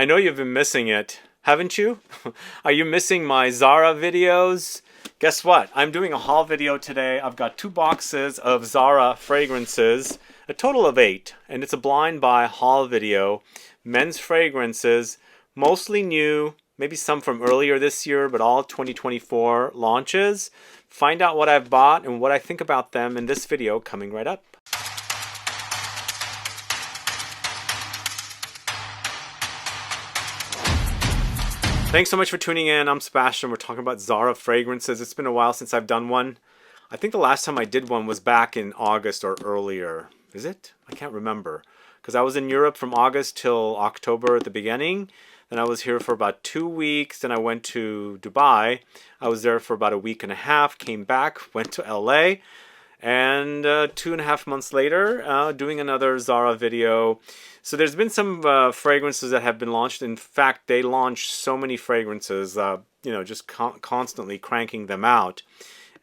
I know you've been missing it, haven't you? Are you missing my Zara videos? Guess what? I'm doing a haul video today. I've got 2 boxes of Zara fragrances, a total of 8, and it's a blind buy haul video. Men's fragrances, mostly new, maybe some from earlier this year, but all 2024 launches. Find out what I've bought and what I think about them in this video coming right up. Thanks so much for tuning in. I'm Sebastian. We're talking about Zara fragrances. It's been a while since I've done one. I think the last time I did one was back in August or earlier. Is it? I can't remember. Because I was in Europe from August till October at the beginning. Then I was here for about 2 weeks. Then I went to Dubai. I was there for about a week and a half. Came back, went to LA. And 2.5 months later, doing another Zara video. So there's been some fragrances that have been launched. In fact, they launched so many fragrances, just constantly cranking them out.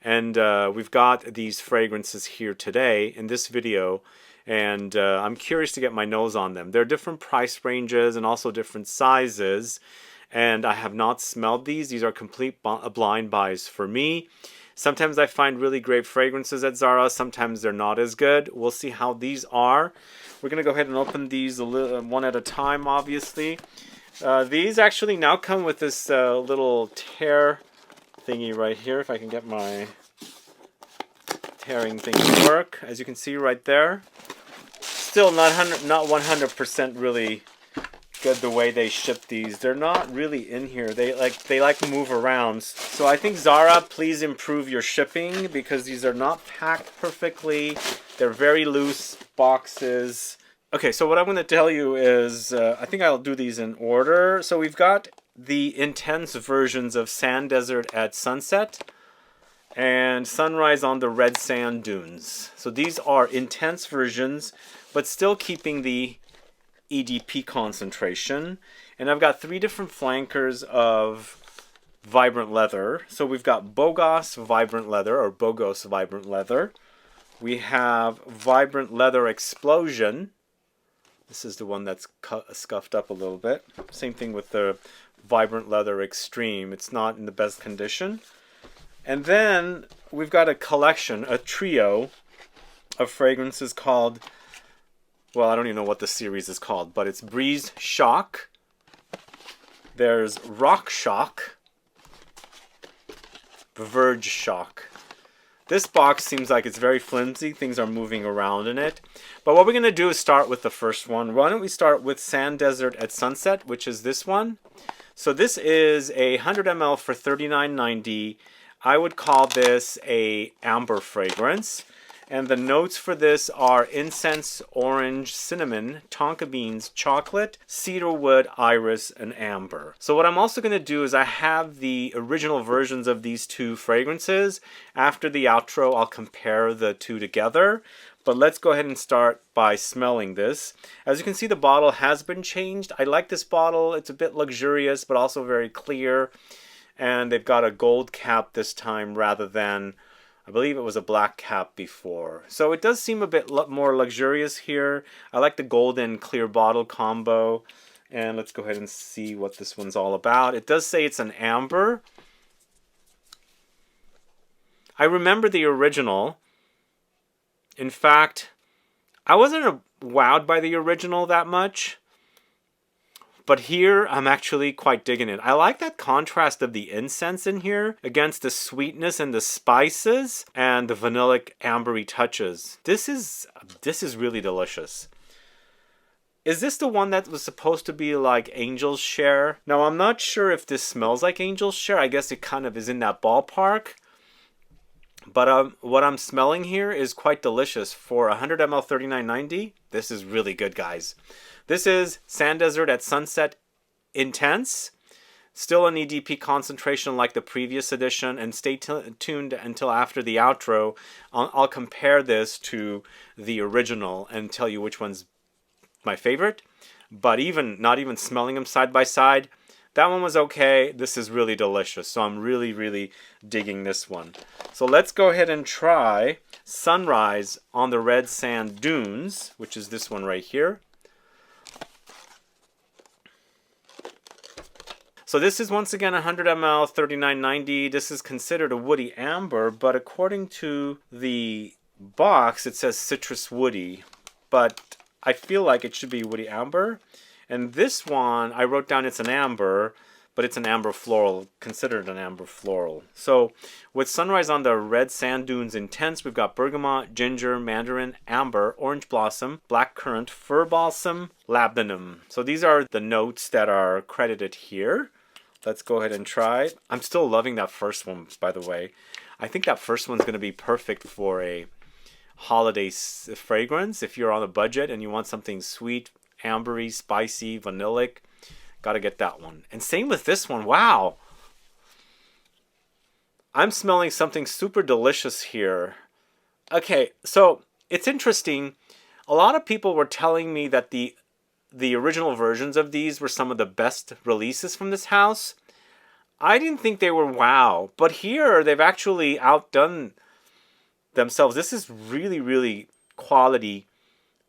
And we've got these fragrances here today in this video. And I'm curious to get my nose on them. They're different price ranges and also different sizes. And I have not smelled these. These are complete blind buys for me. Sometimes I find really great fragrances at Zara. Sometimes they're not as good. We'll see how these are. We're going to go ahead and open these one at a time, obviously. These actually now come with this little tear thingy right here. If I can get my tearing thing to work. As you can see right there. Still not 100% really good the way they ship these. They're not really in here. They like move around. So I think Zara, please improve your shipping because these are not packed perfectly. They're very loose boxes. Okay, so what I'm going to tell you is I think I'll do these in order. So we've got the intense versions of Sand Desert at Sunset and Sunrise on the Red Sand Dunes. So these are intense versions, but still keeping the EDP concentration. And I've got 3 different flankers of Vibrant Leather. So we've got BOGOSS Vibrant Leather or BOGOSS Vibrant Leather. We have Vibrant Leather Explosion. This is the one that's scuffed up a little bit. Same thing with the Vibrant Leather Extreme. It's not in the best condition. And then we've got a collection, a trio of fragrances called, well, I don't even know what the series is called, but it's BREEZESHOCK. There's ROCKSHOCK. VERGESHOCK. This box seems like it's very flimsy. Things are moving around in it. But what we're going to do is start with the first one. Why don't we start with Sand Desert at Sunset, which is this one. So this is a 100 ml for $39.90. I would call this a amber fragrance. And the notes for this are incense, orange, cinnamon, tonka beans, chocolate, cedarwood, iris, and amber. So what I'm also going to do is I have the original versions of these 2 fragrances. After the outro, I'll compare the 2 together. But let's go ahead and start by smelling this. As you can see, the bottle has been changed. I like this bottle. It's a bit luxurious, but also very clear. And they've got a gold cap this time rather than, I believe it was a black cap before. So it does seem a bit more luxurious here. I like the golden clear bottle combo. And let's go ahead and see what this one's all about. It does say it's an amber. I remember the original. In fact, I wasn't wowed by the original that much. But here, I'm actually quite digging it. I like that contrast of the incense in here against the sweetness and the spices and the vanillic ambery touches. This is really delicious. Is this the one that was supposed to be like Angel's Share? Now, I'm not sure if this smells like Angel's Share. I guess it kind of is in that ballpark. But what I'm smelling here is quite delicious. For 100 ml $39.90, this is really good, guys. This is Sand Desert at Sunset Intense. Still an EDP concentration like the previous edition. And stay tuned until after the outro. I'll compare this to the original and tell you which one's my favorite. But not even smelling them side by side, that one was okay. This is really delicious. So I'm really, really digging this one. So let's go ahead and try Sunrise on the Red Sand Dunes, which is this one right here. So this is once again 100 ml, $39.90. This is considered a woody amber, but according to the box, it says citrus woody. But I feel like it should be woody amber. And this one, I wrote down it's an amber, but it's an amber floral, considered an amber floral. So with Sunrise on the Red Sand Dunes Intense, we've got bergamot, ginger, mandarin, amber, orange blossom, black currant, fir balsam, labdanum. So these are the notes that are credited here. Let's go ahead and try. I'm still loving that first one, by the way. I think that first one's going to be perfect for a holiday fragrance. If you're on a budget and you want something sweet, ambery, spicy, vanillic, gotta get that one. And same with this one. Wow. I'm smelling something super delicious here. Okay, so it's interesting. A lot of people were telling me that the original versions of these were some of the best releases from this house. I didn't think they were wow. But here, they've actually outdone themselves. This is really, really quality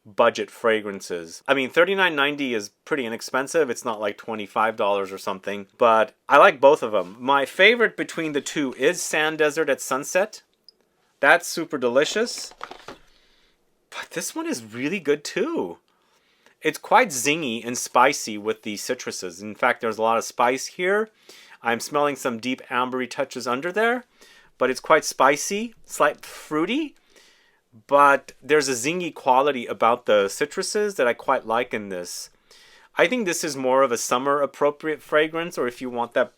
budget fragrances. I mean, $39.90 is pretty inexpensive. It's not like $25 or something, but I like both of them. My favorite between the two is Sand Desert at Sunset. That's super delicious. But this one is really good too. It's quite zingy and spicy with the citruses. In fact, there's a lot of spice here. I'm smelling some deep ambery touches under there, but it's quite spicy, slight fruity. But there's a zingy quality about the citruses that I quite like in this. I think this is more of a summer appropriate fragrance, or if you want that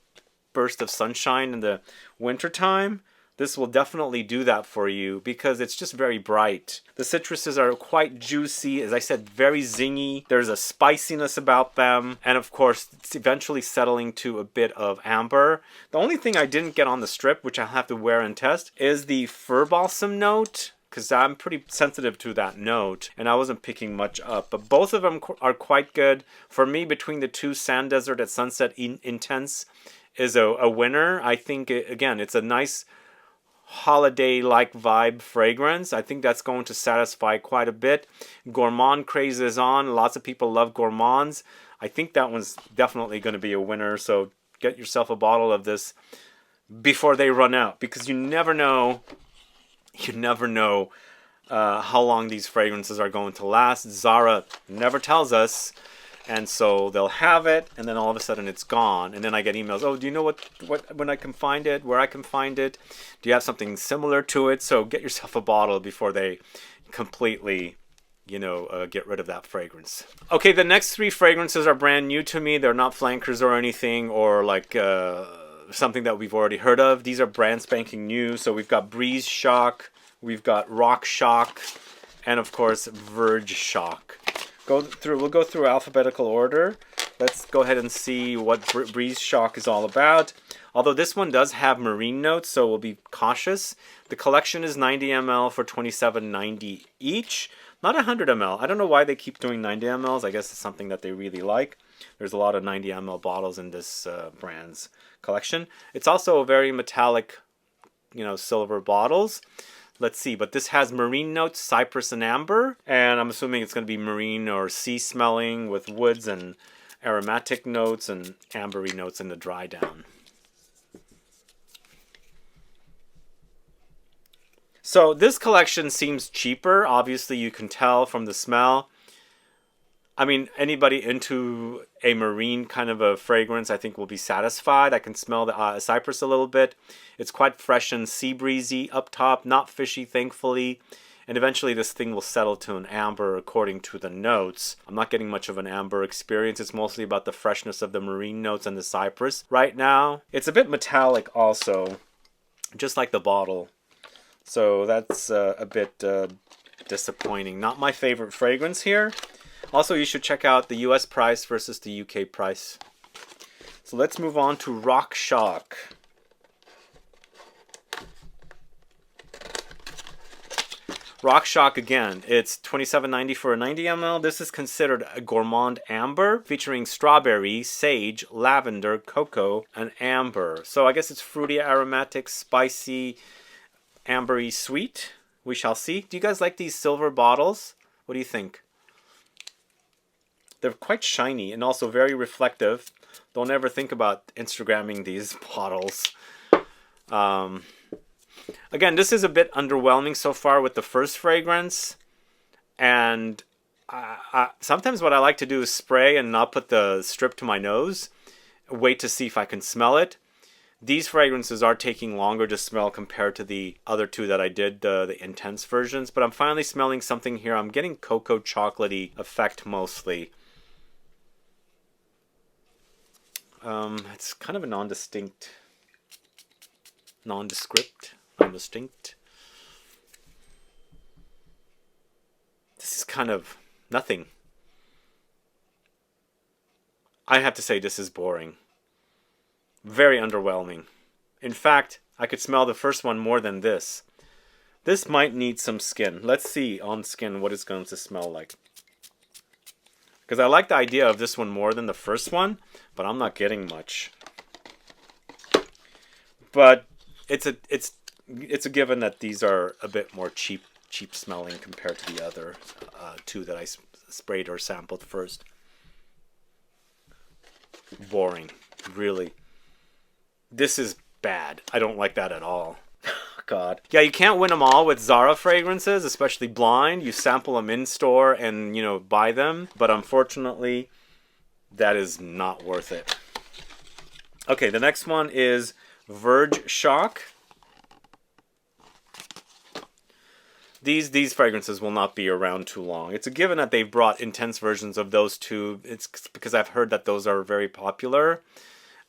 burst of sunshine in the wintertime, this will definitely do that for you because it's just very bright. The citruses are quite juicy, as I said, very zingy. There's a spiciness about them, and of course it's eventually settling to a bit of amber. The only thing I didn't get on the strip, which I'll have to wear and test, is the fir balsam note, because I'm pretty sensitive to that note, and I wasn't picking much up. But both of them are quite good. For me, between the two, Sand Desert at Sunset Intense is a winner. I think, again, it's a nice holiday-like vibe fragrance. I think that's going to satisfy quite a bit. Gourmand craze is on. Lots of people love Gourmands. I think that one's definitely going to be a winner, so get yourself a bottle of this before they run out, because you never know. You never know how long these fragrances are going to last. Zara never tells us, and so they'll have it, and then all of a sudden it's gone. And then I get emails, oh, do you know what when I can find it, where I can find it? Do you have something similar to it? So get yourself a bottle before they completely, get rid of that fragrance. Okay, the next three fragrances are brand new to me. They're not flankers or anything, or like something that we've already heard of. These are brand spanking new. So we've got BREEZESHOCK, we've got ROCKSHOCK, and of course VERGESHOCK. We'll go through alphabetical order. Let's go ahead and see what BREEZESHOCK is all about. Although this one does have marine notes, so we'll be cautious. The collection is 90 ml for $27.90 each. Not 100 ml. I don't know why they keep doing 90 mls. I guess it's something that they really like. There's a lot of 90 ml bottles in this brand's collection. It's also very metallic, silver bottles. Let's see, but this has marine notes, cypress and amber, and I'm assuming it's going to be marine or sea smelling with woods and aromatic notes and ambery notes in the dry down. So this collection seems cheaper. Obviously, you can tell from the smell. I mean, anybody into a marine kind of a fragrance, I think, will be satisfied. I can smell the cypress a little bit. It's quite fresh and sea breezy up top, not fishy, thankfully. And eventually this thing will settle to an amber according to the notes. I'm not getting much of an amber experience. It's mostly about the freshness of the marine notes and the cypress right now. It's a bit metallic also, just like the bottle. So that's a bit disappointing. Not my favorite fragrance here. Also, you should check out the US price versus the UK price. So let's move on to ROCKSHOCK. ROCKSHOCK again, it's $27.90 for a 90 ml. This is considered a gourmand amber featuring strawberry, sage, lavender, cocoa, and amber. So I guess it's fruity, aromatic, spicy, ambery, sweet. We shall see. Do you guys like these silver bottles? What do you think? They're quite shiny and also very reflective. Don't ever think about Instagramming these bottles. Again, this is a bit underwhelming so far with the first fragrance. And sometimes what I like to do is spray and not put the strip to my nose. Wait to see if I can smell it. These fragrances are taking longer to smell compared to the other two that I did, the intense versions. But I'm finally smelling something here. I'm getting cocoa chocolatey effect mostly. It's kind of a nondistinct. This is kind of nothing. I have to say this is boring. Very underwhelming. In fact, I could smell the first one more than this. This might need some skin. Let's see on skin what it's going to smell like. Because I like the idea of this one more than the first one, but I'm not getting much. But it's a given that these are a bit more cheap smelling compared to the other two that I sprayed or sampled first. Boring, really. This is bad. I don't like that at all. God. Yeah, you can't win them all with Zara fragrances, especially blind. You sample them in store and, you know, buy them. But unfortunately, that is not worth it. Okay, the next one is VERGESHOCK. These fragrances will not be around too long. It's a given that they've brought intense versions of those two. It's because I've heard that those are very popular.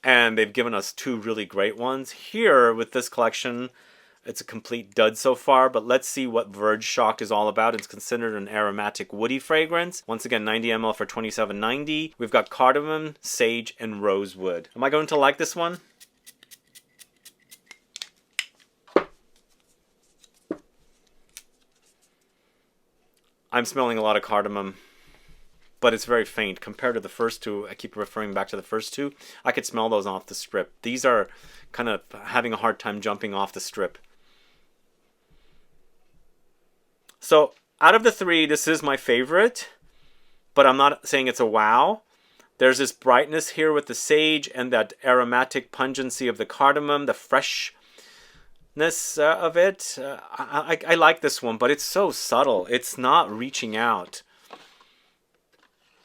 And they've given us two really great ones. Here, with this collection, it's a complete dud so far. But let's see what VERGESHOCK is all about. It's considered an aromatic woody fragrance. Once again, 90 ml for $27.90. We've got cardamom, sage, and rosewood. Am I going to like this one? I'm smelling a lot of cardamom, but it's very faint compared to the first two. I keep referring back to the first two. I could smell those off the strip. These are kind of having a hard time jumping off the strip. So out of the three, this is my favorite, but I'm not saying it's a wow. There's this brightness here with the sage and that aromatic pungency of the cardamom, the freshness of it. I like this one, but it's so subtle. It's not reaching out.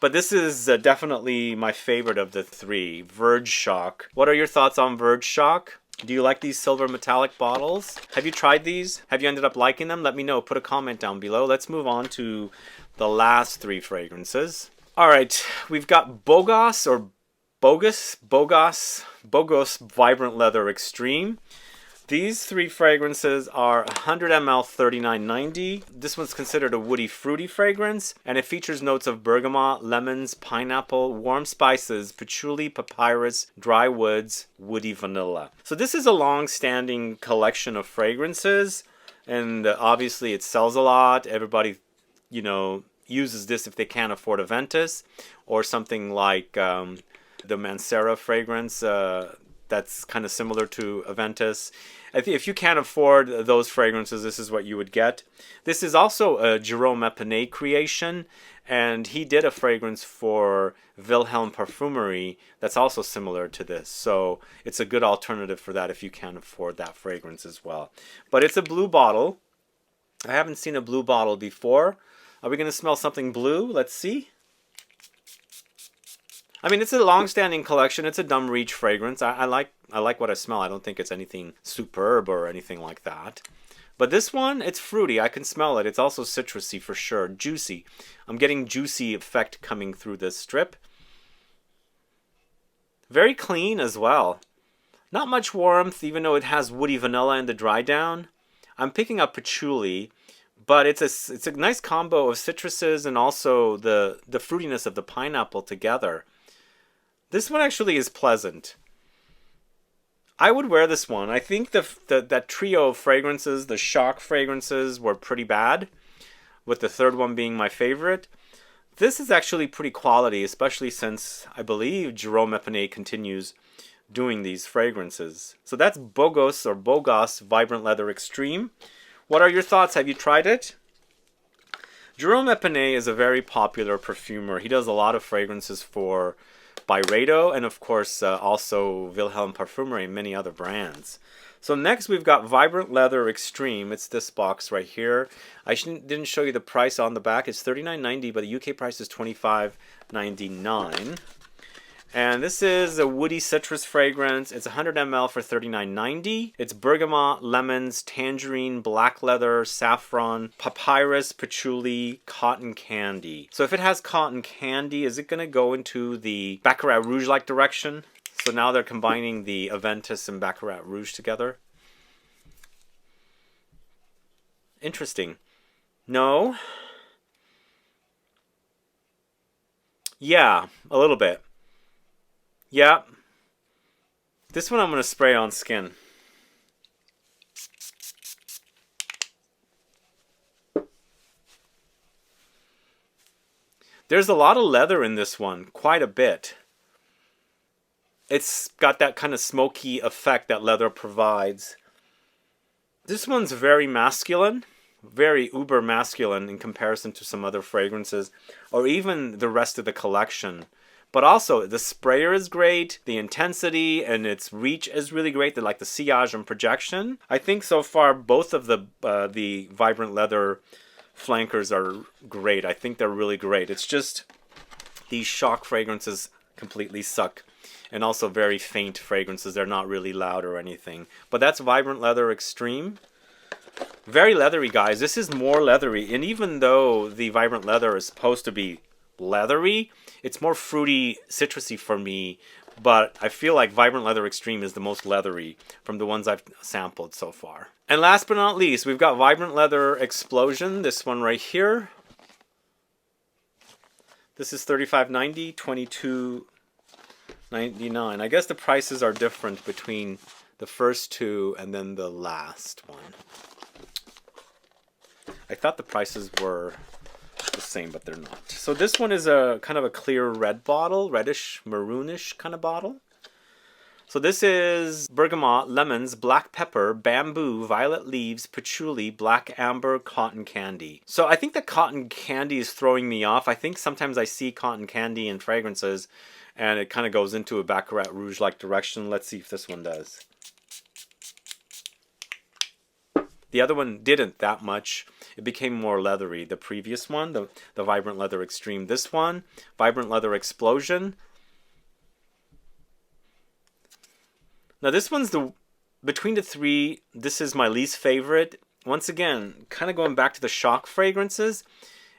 But this is definitely my favorite of the three, VERGESHOCK. What are your thoughts on VERGESHOCK? Do you like these silver metallic bottles? Have you tried these? Have you ended up liking them? Let me know. Put a comment down below. Let's move on to the last three fragrances. All right, we've got BOGOSS or BOGOSS Vibrant Leather Extreme. These three fragrances are 100 ml, $39.90. This one's considered a woody, fruity fragrance, and it features notes of bergamot, lemons, pineapple, warm spices, patchouli, papyrus, dry woods, woody vanilla. So this is a long-standing collection of fragrances, and obviously it sells a lot. Everybody, you know, uses this if they can't afford a Ventus, or something like the Mancera fragrance. That's kind of similar to Aventus. If you can't afford those fragrances, this is what you would get. This is also a Jerome Epinay creation, and he did a fragrance for Wilhelm Parfumerie that's also similar to this. So it's a good alternative for that if you can't afford that fragrance as well. But it's a blue bottle. I haven't seen a blue bottle before. Are we going to smell something blue? Let's see. I mean, it's a long-standing collection. It's a dumb reach fragrance. I like what I smell. I don't think it's anything superb or anything like that. But this one, it's fruity. I can smell it. It's also citrusy for sure. Juicy. I'm getting juicy effect coming through this strip. Very clean as well. Not much warmth, even though it has woody vanilla in the dry down. I'm picking up patchouli, but it's a nice combo of citruses and also the fruitiness of the pineapple together. This one actually is pleasant. I would wear this one. I think that trio of fragrances, the shock fragrances, were pretty bad, with the third one being my favorite. This is actually pretty quality, especially since I believe Jerome Epinay continues doing these fragrances. So that's BOGOSS or BOGOSS Vibrant Leather Extreme. What are your thoughts? Have you tried it? Jerome Epinay is a very popular perfumer. He does a lot of fragrances for Byredo and of course also Wilhelm Parfumerie and many other brands. So next we've got Vibrant Leather Extreme. It's this box right here. I didn't show you the price on the back. It's $39.90, but the UK price is $25.99. And this is a woody citrus fragrance. It's 100 ml for $39.90. It's bergamot, lemons, tangerine, black leather, saffron, papyrus, patchouli, cotton candy. So if it has cotton candy, is it going to go into the Baccarat Rouge-like direction? So now they're combining the Aventus and Baccarat Rouge together. Interesting. No. Yeah, a little bit. Yeah. This one I'm going to spray on skin. There's a lot of leather in this one, quite a bit. It's got that kind of smoky effect that leather provides. This one's very masculine, very uber masculine in comparison to some other fragrances, or even the rest of the collection. But also, the sprayer is great, the intensity and its reach is really great. They like the sillage and projection. I think so far both of the Vibrant Leather flankers are great. I think they're really great. It's just these shock fragrances completely suck. And also very faint fragrances. They're not really loud or anything. But that's Vibrant Leather Extreme. Very leathery, guys. This is more leathery. And even though the Vibrant Leather is supposed to be leathery, it's more fruity, citrusy for me. But I feel like Vibrant Leather Extreme is the most leathery from the ones I've sampled so far. And last but not least, we've got Vibrant Leather Explosion. This one right here. This is $35.90, $22.99. I guess the prices are different between the first two and then the last one. I thought the prices were the same, but they're not. So this one is a kind of a clear red bottle, reddish, maroonish kind of bottle. So this is bergamot, lemons, black pepper, bamboo, violet leaves, patchouli, black amber, cotton candy. So I think the cotton candy is throwing me off. I think sometimes I see cotton candy in fragrances and it kind of goes into a Baccarat Rouge-like direction. Let's see if this one does. The other one didn't that much. It became more leathery. The previous one, the Vibrant Leather Extreme. This one, Vibrant Leather Explosion. Now this one's between the three, this is my least favorite. Once again, kind of going back to the shock fragrances.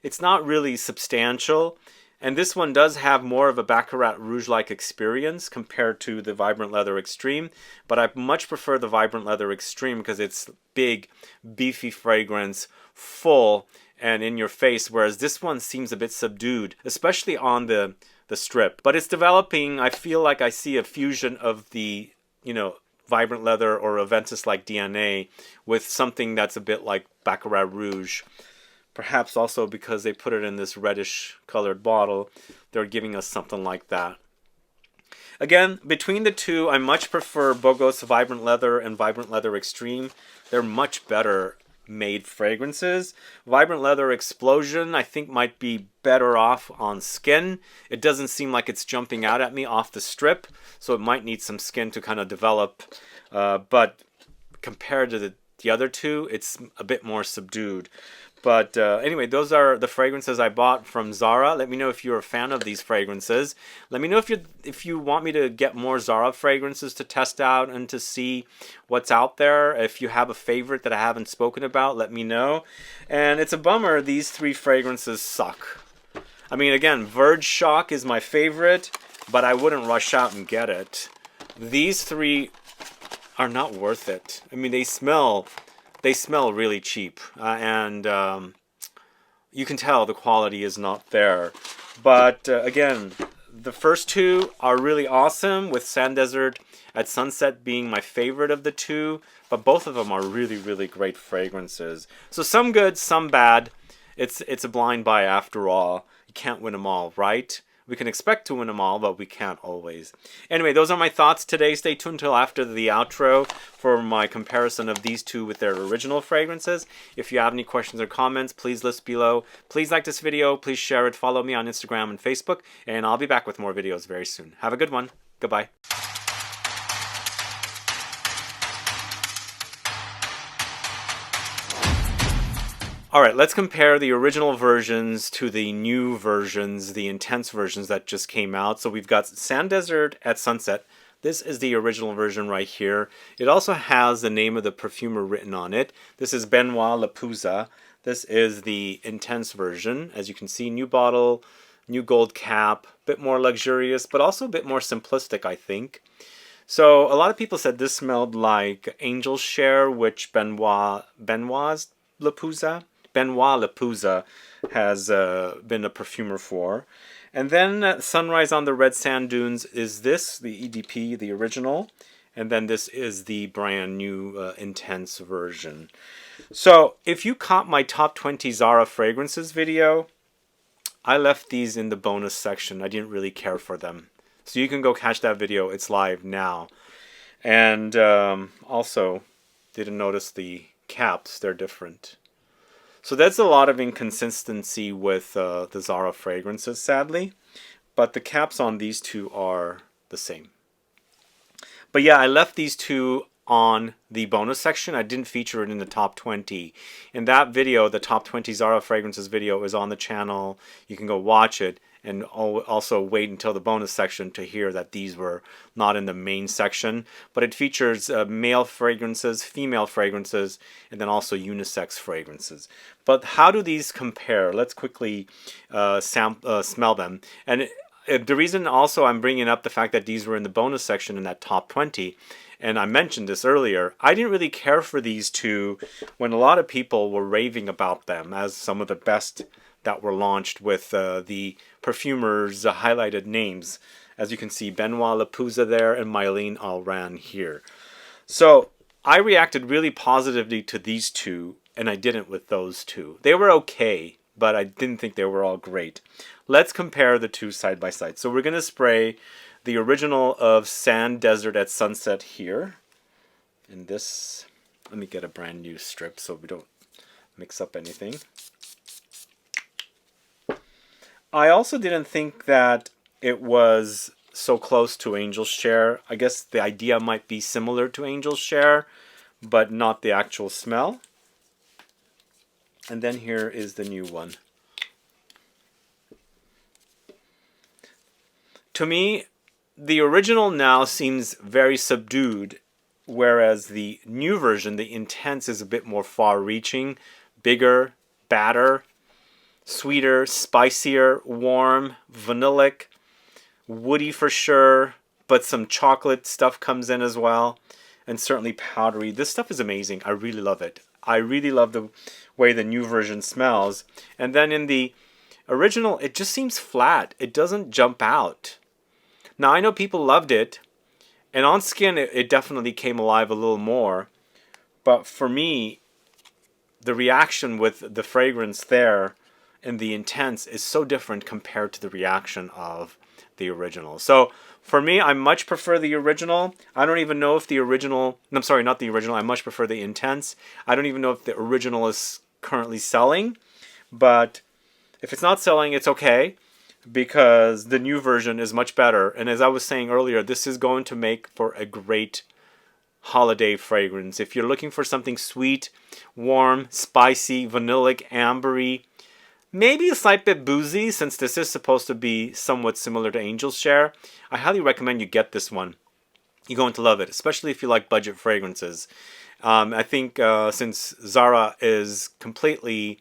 It's not really substantial. And this one does have more of a Baccarat Rouge-like experience compared to the Vibrant Leather Extreme. But I much prefer the Vibrant Leather Extreme because it's big, beefy fragrance, full, and in your face. Whereas this one seems a bit subdued, especially on the strip. But it's developing, I feel like I see a fusion of the, you know, Vibrant Leather or Aventus-like DNA with something that's a bit like Baccarat Rouge. Perhaps also because they put it in this reddish colored bottle, they're giving us something like that. Again, between the two, I much prefer BOGOSS Vibrant Leather and Vibrant Leather Extreme. They're much better made fragrances. Vibrant Leather Explosion, I think, might be better off on skin. It doesn't seem like it's jumping out at me off the strip, so it might need some skin to kind of develop. But compared to the other two, it's a bit more subdued. But anyway, those are the fragrances I bought from Zara. Let me know if you're a fan of these fragrances. Let me know if you want me to get more Zara fragrances to test out and to see what's out there. If you have a favorite that I haven't spoken about, let me know. And it's a bummer these three fragrances suck. I mean, again, VERGESHOCK is my favorite, but I wouldn't rush out and get it. These three are not worth it. I mean, they smell really cheap, and you can tell the quality is not there. But again, the first two are really awesome, with Sand Desert at Sunset being my favorite of the two, but both of them are really, really great fragrances. So some good, some bad. It's a blind buy after all. You can't win them all, right? We can expect to win them all, but we can't always. Anyway, those are my thoughts today. Stay tuned until after the outro for my comparison of these two with their original fragrances. If you have any questions or comments, please list below. Please like this video. Please share it. Follow me on Instagram and Facebook. And I'll be back with more videos very soon. Have a good one. Goodbye. Alright, let's compare the original versions to the new versions, the intense versions that just came out. So we've got Sand Desert at Sunset. This is the original version right here. It also has the name of the perfumer written on it. This is Benoit Lapouza. This is the intense version. As you can see, new bottle, new gold cap, a bit more luxurious, but also a bit more simplistic, I think. So a lot of people said this smelled like Angel's Share, which Benoit Lapouza has been a perfumer for. And then Sunrise on the Red Sand Dunes is this, the EDP, the original. And then this is the brand new intense version. So if you caught my top 20 Zara fragrances video, I left these in the bonus section. I didn't really care for them. So you can go catch that video. It's live now. And also, didn't notice the caps. They're different. So that's a lot of inconsistency with the Zara fragrances, sadly. But the caps on these two are the same. But yeah, I left these two on the bonus section. I didn't feature it in the top 20. In that video, the top 20 Zara fragrances video is on the channel. You can go watch it. And also wait until the bonus section to hear that these were not in the main section. But it features male fragrances, female fragrances, and then also unisex fragrances. But how do these compare? Let's quickly smell them. And the reason also I'm bringing up the fact that these were in the bonus section in that top 20, and I mentioned this earlier, I didn't really care for these two when a lot of people were raving about them as some of the best that were launched with the perfumers' highlighted names. As you can see, Benoit Lapouza there and Mylène Alran here. So I reacted really positively to these two, and I didn't with those two. They were okay, but I didn't think they were all great. Let's compare the two side by side. So we're going to spray the original of Sand Desert at Sunset here. And this, let me get a brand new strip so we don't mix up anything. I also didn't think that it was so close to Angel's Share. I guess the idea might be similar to Angel's Share, but not the actual smell. And then here is the new one. To me, the original now seems very subdued, whereas the new version, the Intense, is a bit more far-reaching, bigger, badder, sweeter, spicier, warm, vanillic, woody for sure, but some chocolate stuff comes in as well, and certainly powdery. This stuff is amazing. I really love it. I really love the way the new version smells. And then in the original, it just seems flat. It doesn't jump out. Now, I know people loved it, and on skin, it definitely came alive a little more. But for me, the reaction with the fragrance there and the Intense is so different compared to the reaction of the original. So for me, I much prefer the original. I don't even know if the original, I'm sorry, not the original, I much prefer the Intense. I don't even know if the original is currently selling, but if it's not selling, it's okay, because the new version is much better. And as I was saying earlier, this is going to make for a great holiday fragrance. If you're looking for something sweet, warm, spicy, vanillic, ambery, maybe a slight bit boozy, since this is supposed to be somewhat similar to Angel's Share, I highly recommend you get this one. You're going to love it, especially if you like budget fragrances. I think since Zara is completely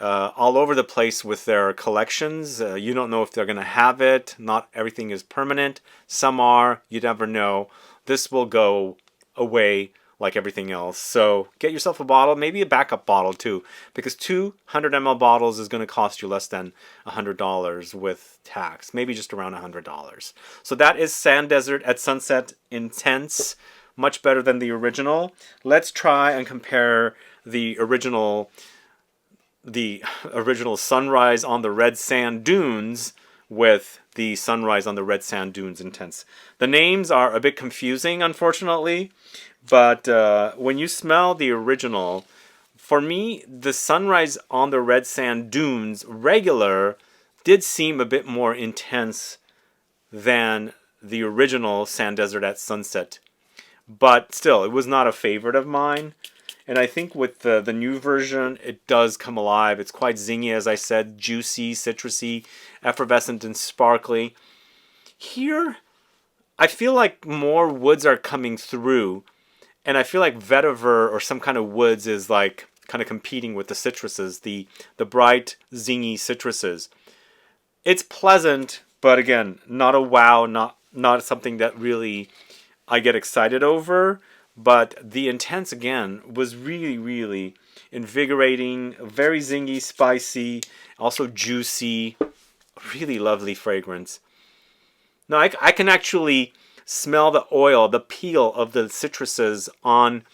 all over the place with their collections, you don't know if they're going to have it. Not everything is permanent. Some are. You never know. This will go away like everything else. So get yourself a bottle, maybe a backup bottle too, because 200 ml bottles is going to cost you less than $100 with tax, maybe just around $100. So that is Sand Desert at Sunset Intense, much better than the original. Let's try and compare the original Sunrise on the Red Sand Dunes with the Sunrise on the Red Sand Dunes Intense. The names are a bit confusing, unfortunately, but when you smell the original, for me, the Sunrise on the Red Sand Dunes regular did seem a bit more intense than the original Sand Desert at Sunset. But still, it was not a favorite of mine. And I think with the new version, it does come alive. It's quite zingy, as I said, juicy, citrusy, effervescent, and sparkly. Here, I feel like more woods are coming through. And I feel like vetiver or some kind of woods is like kind of competing with the citruses, the bright, zingy citruses. It's pleasant, but again, not a wow, not something that really I get excited over. But the Intense, again, was really, really invigorating, very zingy, spicy, also juicy, really lovely fragrance. Now, I can actually smell the oil, the peel of the citruses on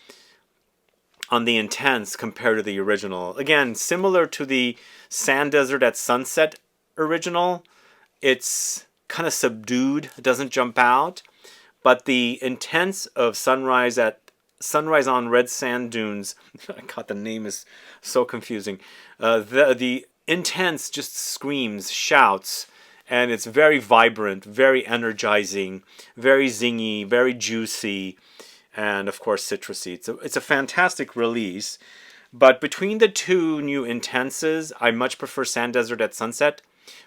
the Intense compared to the original. Again, similar to the Sand Desert at Sunset original, it's kind of subdued, it doesn't jump out. But the Intense of Sunrise on Red Sand Dunes, God, the name is so confusing. The Intense just screams, shouts, and it's very vibrant, very energizing, very zingy, very juicy, and of course citrusy. It's a fantastic release. But between the two new Intenses, I much prefer Sand Desert at Sunset.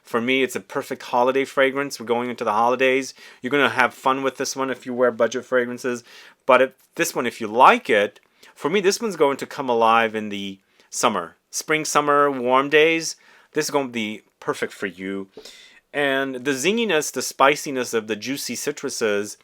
For me, it's a perfect holiday fragrance. We're going into the holidays. You're going to have fun with this one if you wear budget fragrances. But this one, if you like it, for me, this one's going to come alive in the summer. Spring, summer, warm days. This is going to be perfect for you. And the zinginess, the spiciness of the juicy citruses,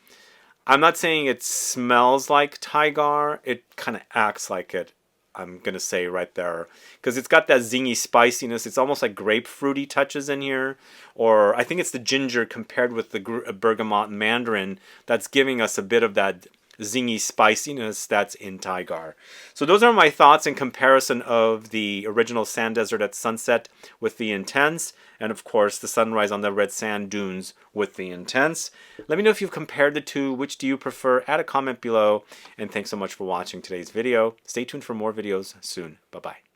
I'm not saying it smells like Tigar. It kind of acts like it. I'm going to say right there. Because it's got that zingy spiciness. It's almost like grapefruity touches in here. Or I think it's the ginger compared with the bergamot and mandarin that's giving us a bit of that zingy spiciness that's in Tigar. So those are my thoughts in comparison of the original Sand Desert at Sunset with the Intense. And of course the Sunrise on the Red Sand Dunes with the Intense. Let me know if you've compared the two. Which do you prefer? Add a comment below. And thanks so much for watching today's video. Stay tuned for more videos soon. Bye-bye.